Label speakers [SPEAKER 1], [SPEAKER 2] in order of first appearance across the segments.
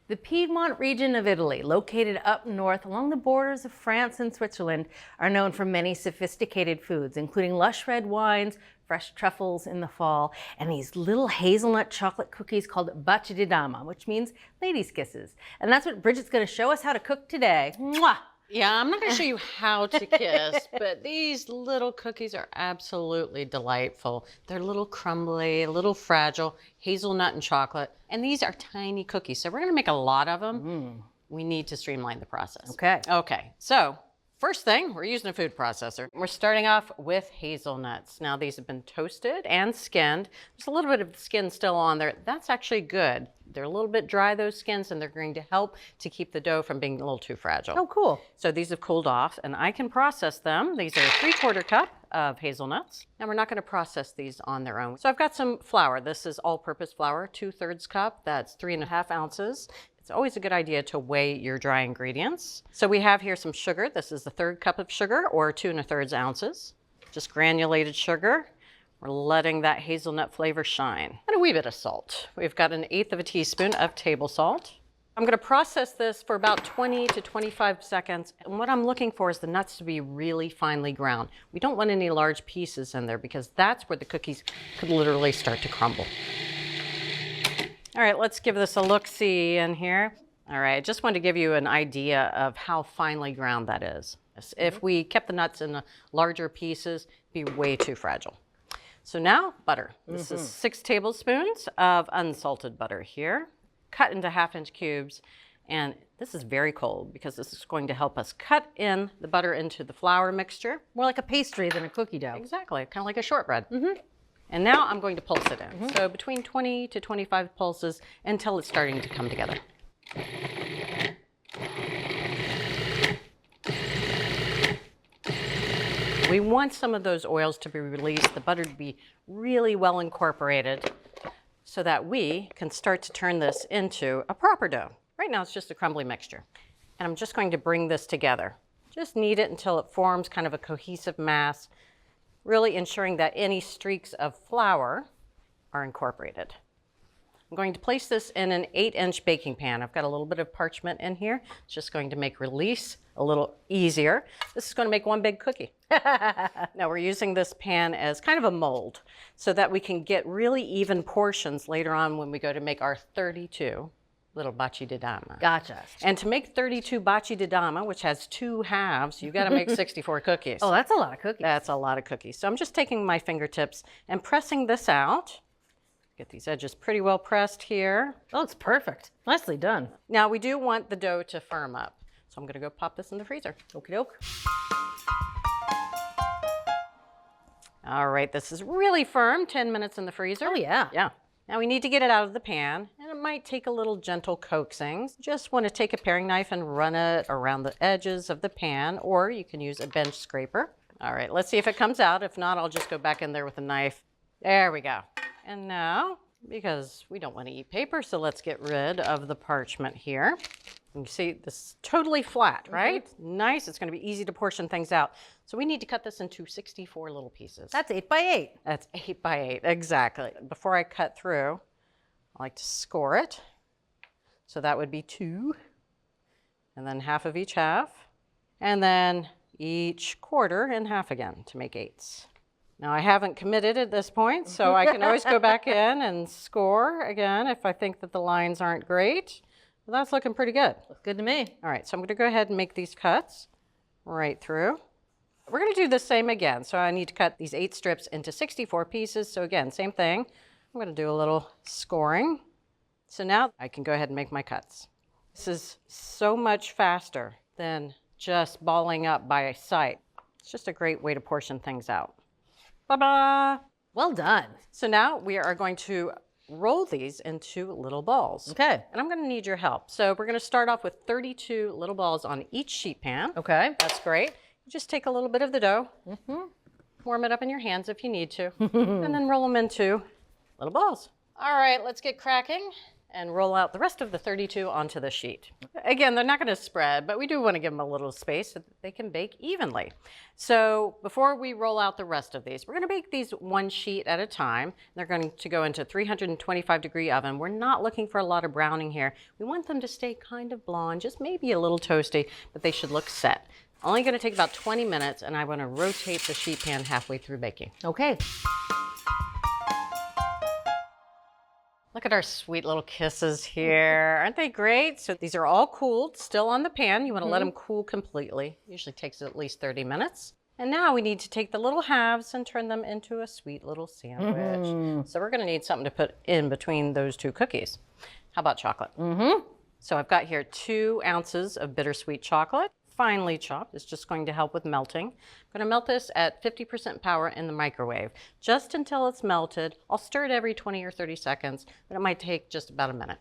[SPEAKER 1] The Piedmont region of Italy, located up north along the borders of France and Switzerland, are known for many sophisticated foods, including lush red wines, fresh truffles in the fall, and these little hazelnut chocolate cookies called Baci di Dama, which means ladies' kisses. And that's what Bridget's going to show us how to cook today. Mwah!
[SPEAKER 2] Yeah, I'm not going to show you how to kiss, but these little cookies are absolutely delightful. They're a little crumbly, a little fragile, hazelnut and chocolate. And these are tiny cookies, so we're going to make a lot of them. We need to streamline the process. Okay, so first thing, we're using a food processor. We're starting off with hazelnuts. Now these have been toasted and skinned. There's a little bit of skin still on there. That's actually good. They're a little bit dry, those skins, and they're going to help to keep the dough from being a little too fragile.
[SPEAKER 1] Oh, cool.
[SPEAKER 2] So these have cooled off, and I can process them. These are 3/4 cup of hazelnuts. Now we're not going to process these on their own. So I've got some flour. This is all-purpose flour, 2/3 cup. That's 3.5 ounces. It's always a good idea to weigh your dry ingredients. So we have here some sugar. This is the 1/3 cup of sugar, or 2 1/3 ounces. Just granulated sugar. We're letting that hazelnut flavor shine. And a wee bit of salt. We've got 1/8 teaspoon of table salt. I'm going to process this for about 20 to 25 seconds. And what I'm looking for is the nuts to be really finely ground. We don't want any large pieces in there because that's where the cookies could literally start to crumble. All right, let's give this a look-see in here. All right, I just wanted to give you an idea of how finely ground that is. If we kept the nuts in larger pieces, it'd be way too fragile. So now, butter. This is 6 tablespoons of unsalted butter here, cut into 1/2-inch cubes. And this is very cold because this is going to help us cut in the butter into the flour mixture.
[SPEAKER 1] More like a pastry than a cookie dough.
[SPEAKER 2] Exactly, kind of like a shortbread. And now I'm going to pulse it in. So between 20 to 25 pulses until it's starting to come together. We want some of those oils to be released, the butter to be really well incorporated so that we can start to turn this into a proper dough. Right now it's just a crumbly mixture. And I'm just going to bring this together. Just knead it until it forms kind of a cohesive mass, really ensuring that any streaks of flour are incorporated. I'm going to place this in an 8-inch baking pan. I've got a little bit of parchment in here. It's just going to make release a little easier. This is going to make one big cookie. Now we're using this pan as kind of a mold so that we can get really even portions later on when we go to make our 32 little Baci di Dama.
[SPEAKER 1] Gotcha.
[SPEAKER 2] And to make 32 Baci di Dama, which has 2 halves, you've got to make 64 cookies.
[SPEAKER 1] Oh, that's a lot of cookies.
[SPEAKER 2] That's a lot of cookies. So I'm just taking my fingertips and pressing this out. Get these edges pretty well pressed here.
[SPEAKER 1] That looks perfect. Nicely done.
[SPEAKER 2] Now we do want the dough to firm up. So I'm going to go pop this in the freezer.
[SPEAKER 1] Okie doke.
[SPEAKER 2] All right, this is really firm, 10 minutes in the freezer.
[SPEAKER 1] Oh, yeah.
[SPEAKER 2] Yeah. Now we need to get it out of the pan, and it might take a little gentle coaxing. Just want to take a paring knife and run it around the edges of the pan, or you can use a bench scraper. All right, let's see if it comes out. If not, I'll just go back in there with a knife. There we go. And now, because we don't want to eat paper, so let's get rid of the parchment here. You see, this is totally flat, right? Nice. It's going to be easy to portion things out. So we need to cut this into 64 little pieces.
[SPEAKER 1] That's 8 by 8.
[SPEAKER 2] That's 8 by 8, exactly. Before I cut through, I like to score it. So that would be 2, and then half of each half, and then each quarter in half again to make 8s. Now I haven't committed at this point, so I can always go back in and score again if I think that the lines aren't great. Well, that's looking pretty good.
[SPEAKER 1] Looks good to me.
[SPEAKER 2] All right, so I'm going to go ahead and make these cuts right through. We're going to do the same again. So I need to cut these 8 strips into 64 pieces. So again, same thing. I'm going to do a little scoring. So now I can go ahead and make my cuts. This is so much faster than just balling up by sight. It's just a great way to portion things out. Ba-ba!
[SPEAKER 1] Well done.
[SPEAKER 2] So now we are going to roll these into little balls.
[SPEAKER 1] Okay.
[SPEAKER 2] And I'm going to need your help. So we're going to start off with 32 little balls on each sheet pan.
[SPEAKER 1] Okay.
[SPEAKER 2] That's great. You just take a little bit of the dough, warm it up in your hands if you need to, and then roll them into little balls. All right, let's get cracking and roll out the rest of the 32 onto the sheet. Again, they're not going to spread, but we do want to give them a little space so that they can bake evenly. So before we roll out the rest of these, we're going to bake these one sheet at a time. They're going to go into 325-degree oven. We're not looking for a lot of browning here. We want them to stay kind of blonde, just maybe a little toasty, but they should look set. Only going to take about 20 minutes, and I want to rotate the sheet pan halfway through baking.
[SPEAKER 1] Okay.
[SPEAKER 2] Look at our sweet little kisses here. Aren't they great? So these are all cooled, still on the pan. You want to let them cool completely. Usually takes at least 30 minutes. And now we need to take the little halves and turn them into a sweet little sandwich. So we're going to need something to put in between those two cookies. How about chocolate? So I've got here 2 ounces of bittersweet chocolate. Finely chopped. It's just going to help with melting. I'm going to melt this at 50% power in the microwave, just until it's melted. I'll stir it every 20 or 30 seconds, but it might take just about a minute.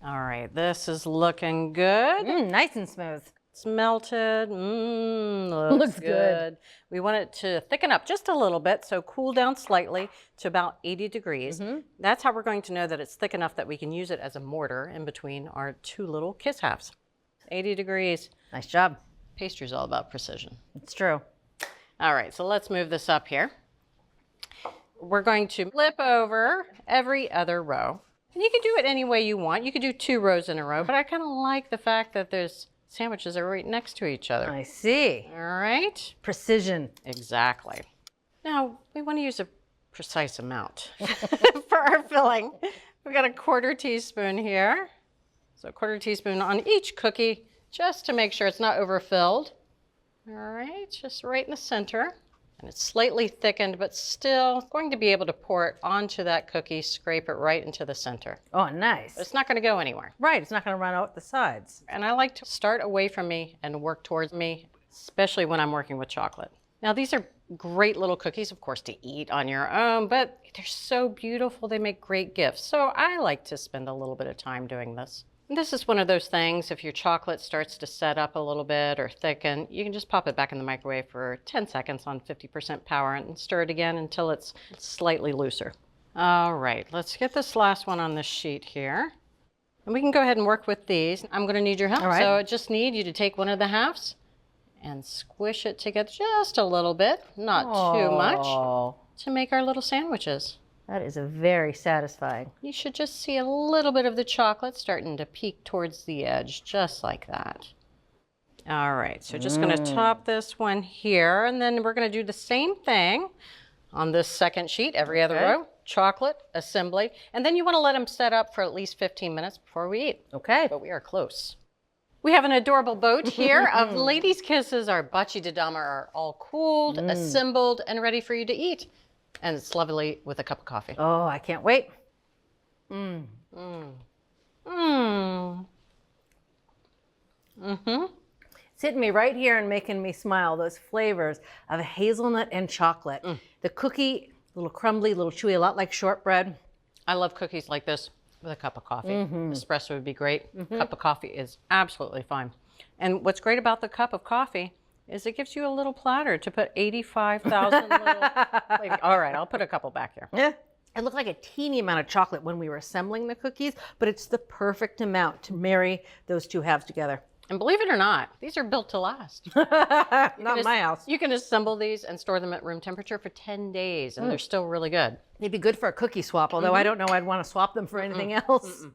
[SPEAKER 2] All right, this is looking good.
[SPEAKER 1] Nice and smooth.
[SPEAKER 2] It's melted. Looks good. We want it to thicken up just a little bit, so cool down slightly to about 80 degrees. That's how we're going to know that it's thick enough that we can use it as a mortar in between our 2 little kiss halves. 80 degrees.
[SPEAKER 1] Nice job.
[SPEAKER 2] Pastry's all about precision.
[SPEAKER 1] It's true.
[SPEAKER 2] All right, so let's move this up here. We're going to flip over every other row. And you can do it any way you want. You could do 2 rows in a row, but I kind of like the fact that there's sandwiches are right next to each other.
[SPEAKER 1] I see.
[SPEAKER 2] All right.
[SPEAKER 1] Precision.
[SPEAKER 2] Exactly. Now, we want to use a precise amount for our filling. We've got a 1/4 teaspoon here. So a 1/4 teaspoon on each cookie, just to make sure it's not overfilled. All right, just right in the center. And it's slightly thickened, but still going to be able to pour it onto that cookie, scrape it right into the center.
[SPEAKER 1] Oh, nice.
[SPEAKER 2] It's not going to go anywhere.
[SPEAKER 1] Right, it's not going to run out the sides.
[SPEAKER 2] And I like to start away from me and work towards me, especially when I'm working with chocolate. Now, these are great little cookies, of course, to eat on your own, but they're so beautiful. They make great gifts. So I like to spend a little bit of time doing this. This is one of those things, if your chocolate starts to set up a little bit or thicken, you can just pop it back in the microwave for 10 seconds on 50% power and stir it again until it's slightly looser. All right, let's get this last one on this sheet here. And we can go ahead and work with these. I'm going to need your help.
[SPEAKER 1] All right.
[SPEAKER 2] So I just need you to take one of the halves and squish it together just a little bit, not too much, to make our little sandwiches.
[SPEAKER 1] That is a very satisfying.
[SPEAKER 2] You should just see a little bit of the chocolate starting to peek towards the edge, just like that. All right, so just going to top this one here, and then we're going to do the same thing on this second sheet, every other row. Chocolate assembly, and then you want to let them set up for at least 15 minutes before we eat.
[SPEAKER 1] Okay.
[SPEAKER 2] But we are close. We have an adorable boat here of ladies' kisses. Our Baci di Dama are all cooled, assembled, and ready for you to eat. And it's lovely with a cup of coffee.
[SPEAKER 1] Oh, I can't wait. It's hitting me right here and making me smile. Those flavors of hazelnut and chocolate. The cookie, a little crumbly, a little chewy, a lot like shortbread.
[SPEAKER 2] I love cookies like this with a cup of coffee. Espresso would be great. Cup of coffee is absolutely fine. And what's great about the cup of coffee is it gives you a little platter to put 85,000 little... All right, I'll put a couple back here.
[SPEAKER 1] Yeah. It looked like a teeny amount of chocolate when we were assembling the cookies, but it's the perfect amount to marry those 2 halves together.
[SPEAKER 2] And believe it or not, these are built to last.
[SPEAKER 1] Not in my house.
[SPEAKER 2] You can assemble these and store them at room temperature for 10 days, and they're still really good.
[SPEAKER 1] They'd be good for a cookie swap, although I don't know I'd want to swap them for anything else.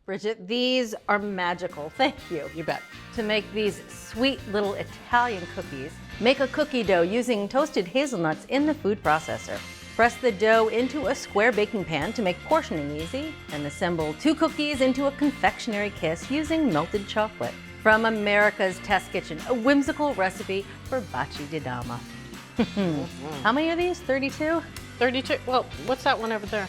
[SPEAKER 1] Bridget, these are magical. Thank you.
[SPEAKER 2] You bet.
[SPEAKER 1] To make these sweet little Italian cookies, make a cookie dough using toasted hazelnuts in the food processor. Press the dough into a square baking pan to make portioning easy, and assemble 2 cookies into a confectionery kiss using melted chocolate. From America's Test Kitchen, a whimsical recipe for Baci di Dama. How many are these? 32?
[SPEAKER 2] 32. Well, what's that one over there?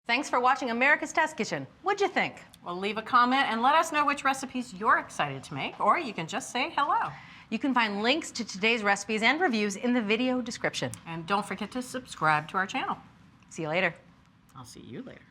[SPEAKER 1] Thanks for watching America's Test Kitchen. What'd you think?
[SPEAKER 2] Well, leave a comment and let us know which recipes you're excited to make, or you can just say hello.
[SPEAKER 1] You can find links to today's recipes and reviews in the video description.
[SPEAKER 2] And don't forget to subscribe to our channel.
[SPEAKER 1] See you later.
[SPEAKER 2] I'll see you later.